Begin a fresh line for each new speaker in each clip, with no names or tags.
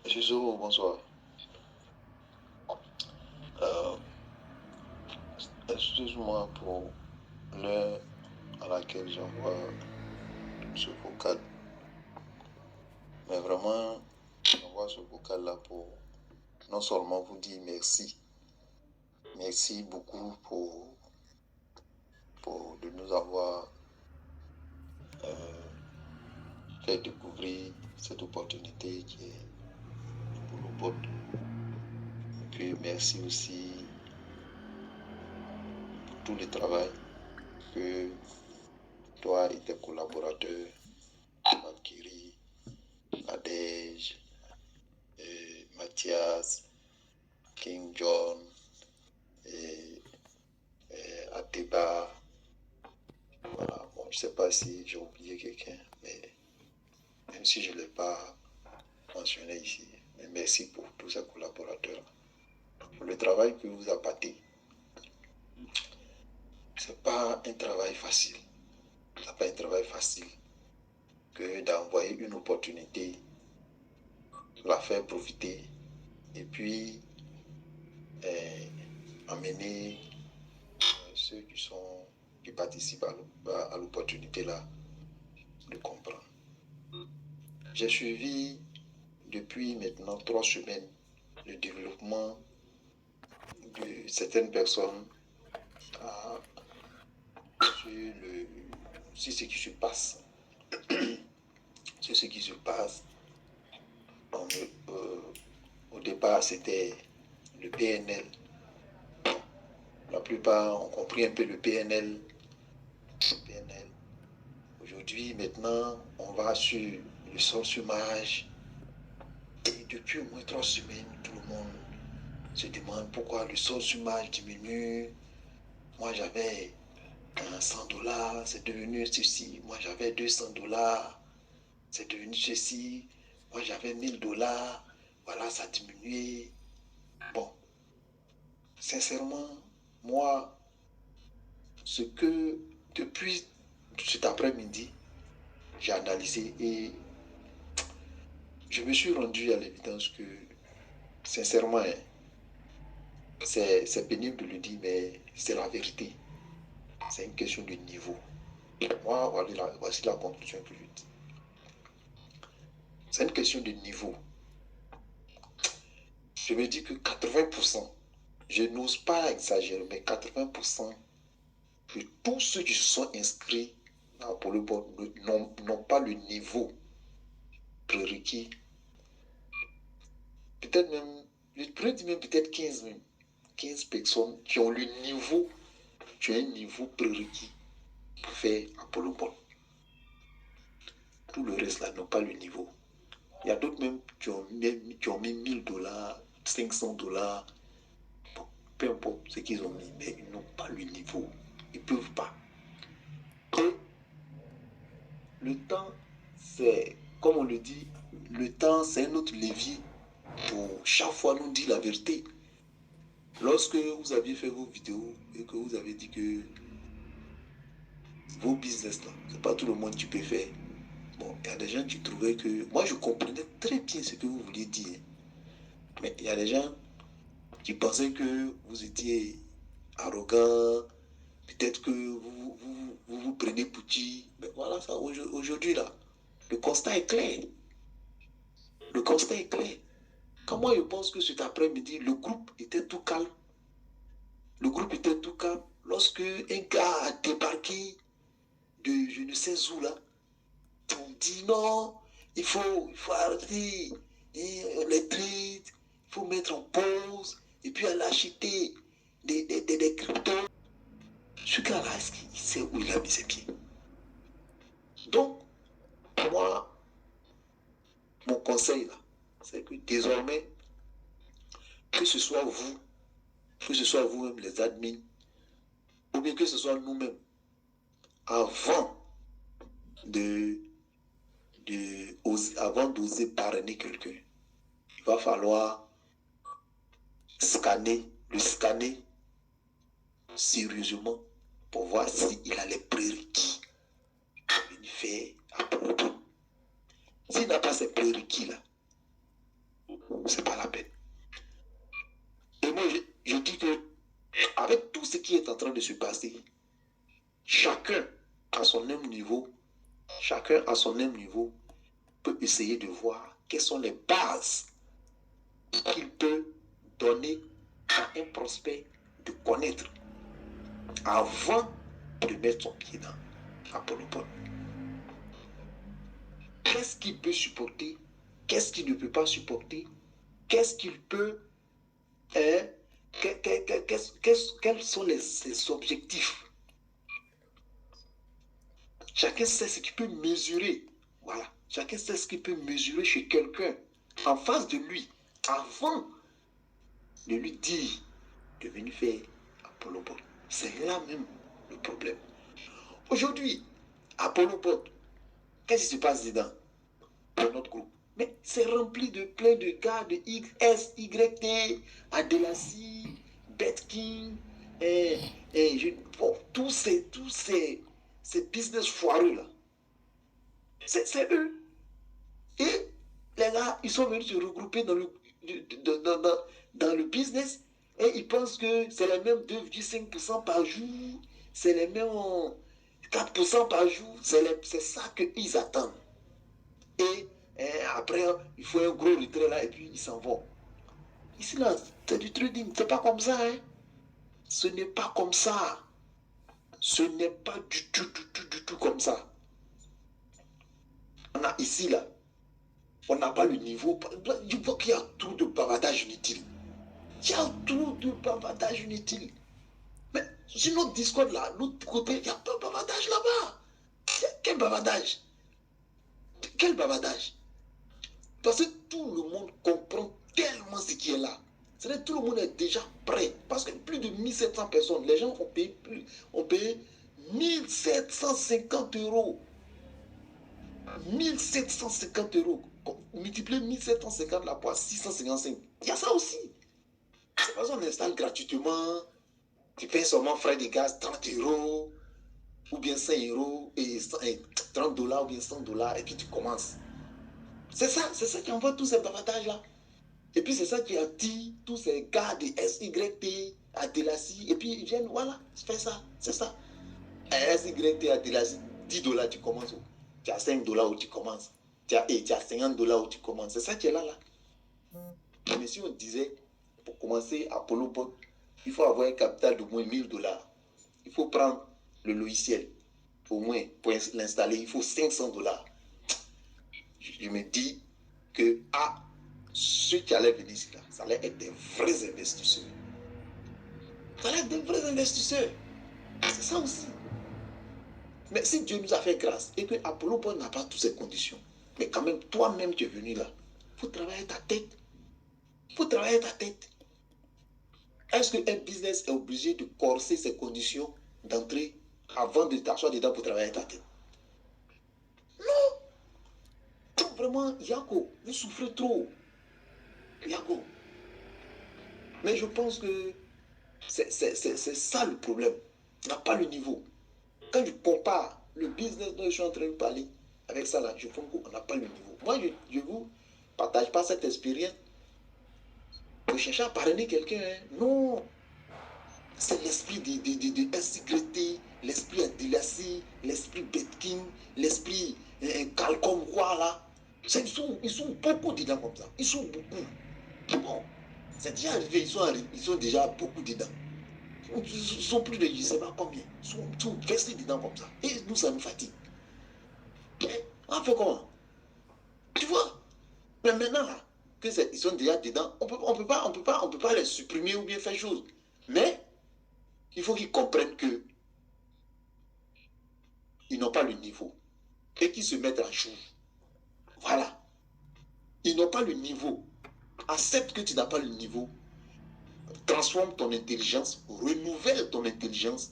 Monsieur Soro, bonsoir. Euh, Excuse-moi pour l'heure à laquelle j'envoie ce vocal. Mais vraiment, j'envoie ce vocal-là pour non seulement vous dire merci. Merci beaucoup pour de nous avoir fait découvrir cette opportunité qui est pour le bot. Et puis merci aussi pour tout le travail que toi et tes collaborateurs, Makiri, Nadège, Mathias, King John et, Ateba. Voilà. Bon, je ne sais pas si j'ai oublié quelqu'un, mais même si je ne l'ai pas mentionné ici, mais merci pour tous ces collaborateurs. Pour le travail que vous apportez. Ce n'est pas un travail facile. Ce n'est pas un travail facile que d'envoyer une opportunité, la faire profiter et puis amener ceux qui participent à l'opportunité là de comprendre. J'ai suivi depuis maintenant 3 semaines le développement de certaines personnes sur ce qui se passe. Sur ce qui se passe. Donc, au départ, c'était le PNL. La plupart ont compris un peu le PNL. Aujourd'hui, maintenant, on va sur le sans-chômage. Et depuis au moins 3 semaines, tout le monde se demande pourquoi le sans-chômage diminue. Moi, j'avais 100 $, c'est devenu ceci. Moi, j'avais 200 $, c'est devenu ceci. Moi, j'avais 1000 $, voilà, ça a diminué. Bon, sincèrement, moi, ce que depuis cet après-midi, j'ai analysé et je me suis rendu à l'évidence que, sincèrement, c'est pénible de le dire, mais c'est la vérité. C'est une question de niveau. Moi, voici la conclusion que je dis. C'est une question de niveau. Je me dis que 80%, je n'ose pas exagérer, mais 80% de tous ceux qui se sont inscrits pour le board n'ont pas le niveau prérequis. Peut-être même, je pourrais dire même peut-être 15 même. 15 personnes qui ont le niveau, qui ont un niveau prérequis pour faire Apollo Ball. Tout le reste là n'ont pas le niveau. Il y a d'autres même qui ont mis 1000 $, 500 $. Bon, peu importe ce qu'ils ont mis, mais ils n'ont pas le niveau. Ils ne peuvent pas. Et le temps, c'est, comme on le dit, le temps, c'est un autre levier pour chaque fois nous dire la vérité. Lorsque vous aviez fait vos vidéos et que vous avez dit que vos business là, c'est pas tout le monde qui peut faire. Bon, il y a des gens qui trouvaient que... Moi, je comprenais très bien ce que vous vouliez dire. Mais il y a des gens qui pensaient que vous étiez arrogant, peut-être que vous prenez pour qui. Mais voilà ça, aujourd'hui là, le constat est clair. Le constat est clair. Quand moi, je pense que cet après-midi, le groupe était tout calme. Le groupe était tout calme. Lorsque un gars a débarqué de je ne sais où là, on dit non, il faut arrêter les trades, il faut mettre en pause, et puis aller acheter des cryptos. Ce gars-là, est-ce qu'il sait où il a mis ses pieds? Donc, moi, mon conseil là, c'est que désormais, que ce soit vous, que ce soit vous-même les admins, ou bien que ce soit nous-mêmes, avant avant d'oser parrainer quelqu'un, il va falloir le scanner sérieusement pour voir s'il a les prérequis pour venir faire à propos. S'il n'a pas ces prérequis là, se passer. Chacun à son même niveau, chacun à son même niveau peut essayer de voir quelles sont les bases qu'il peut donner à un prospect de connaître avant de mettre son pied dans Apollopod. Qu'est-ce qu'il peut supporter? Qu'est-ce qu'il ne peut pas supporter? Qu'est-ce qu'il peut... quels sont ses objectifs? Chacun sait ce qu'il peut mesurer. Voilà. Chacun sait ce qu'il peut mesurer chez quelqu'un en face de lui avant de lui dire de venir faire Apollopod. C'est là même le problème. Aujourd'hui, Apollopod, qu'est-ce qui se passe dedans dans notre groupe? Mais c'est rempli de plein de gars de X, S, Y, T, Adelassi, Betking, tous ces business foireux là. C'est eux. Et les gars, ils sont venus se regrouper dans le business et ils pensent que c'est les mêmes 2,5% par jour, c'est les mêmes 4% par jour, c'est ça qu'ils attendent. Et après, il faut un gros retrait là et puis ils s'en vont. Ici là, c'est du trading, c'est pas comme ça. Hein? Ce n'est pas comme ça. Ce n'est pas du tout comme ça. On a ici là, on n'a pas le niveau. Je vois qu'il y a trop de bavardage inutile. Il y a trop de bavardage inutile. Mais sur notre Discord là, l'autre côté, il n'y a pas de bavardage là-bas. Quel bavardage? Quel bavardage? Parce que tout le monde comprend tellement ce qui est là. C'est-à-dire tout le monde est déjà prêt. Parce que plus de 1700 personnes, les gens ont payé 1750 euros. 1750 euros. Multiplier 1750 là par 655. Il y a ça aussi. C'est parce qu'on installe gratuitement. Tu payes seulement frais de gaz 30 euros. Ou bien 5 euros. Et 30 dollars ou bien 100 dollars. Et puis tu commences. C'est ça qui envoie tous ces bavardages là. Et puis c'est ça qui attire tous ces gars de SYT, Adelassi. Et puis ils viennent, voilà, fais ça, c'est ça. SYT, Adelassi, 10 dollars tu commences. Tu as 5 dollars où tu commences. Tu as 50 dollars où tu commences. C'est ça qui est là. Mais si on disait, pour commencer Apollopod, il faut avoir un capital d'au moins 1000 dollars. Il faut prendre le logiciel. Au moins, pour l'installer, il faut 500 dollars. Je me dis que ceux qui allaient venir ici, là, ça allait être des vrais investisseurs. Ça allait être des vrais investisseurs. C'est ça aussi. Mais si Dieu nous a fait grâce et que Apollopod n'a pas toutes ces conditions, mais quand même, toi-même, tu es venu là, il faut travailler ta tête. Il faut travailler ta tête. Est-ce qu'un business est obligé de corser ses conditions d'entrée avant de t'asseoir dedans pour travailler ta tête? Non. Donc vraiment, Yako, vous souffrez trop. Yako. Mais je pense que c'est ça le problème. On n'a pas le niveau. Quand je compare le business dont je suis en train de parler avec ça là, je pense qu'on n'a pas le niveau. Moi, je ne vous partage pas cette expérience pour chercher à parrainer quelqu'un. Hein. Non. C'est l'esprit de SYT, l'esprit Adelassi, l'esprit Betking, l'esprit Calcom quoi là. Ils sont beaucoup dedans comme ça. Ils sont beaucoup. Bon, c'est déjà arrivé, ils sont déjà beaucoup dedans. Ils sont plus de je ne sais pas combien. Ils sont vestis dedans comme ça. Et nous, ça nous fatigue. Et on fait comment? Tu vois? Mais maintenant là, ils sont déjà dedans, on peut pas les supprimer ou bien faire chose. Mais il faut qu'ils comprennent que ils n'ont pas le niveau et qu'ils se mettent à jour. Voilà. Ils n'ont pas le niveau. Accepte que tu n'as pas le niveau. Transforme ton intelligence, renouvelle ton intelligence.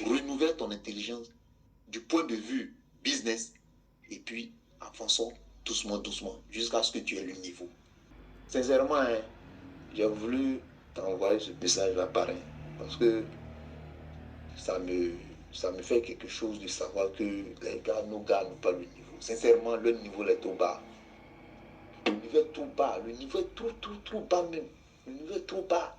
Renouvelle ton intelligence du point de vue business et puis avançons doucement, jusqu'à ce que tu aies le niveau. Sincèrement, hein, j'ai voulu t'envoyer ce message-là pareil parce que ça me fait quelque chose de savoir que nos gars n'ont pas le niveau. Sincèrement, le niveau est trop bas. Le niveau est trop bas. Le niveau est trop bas même. Le niveau est trop bas.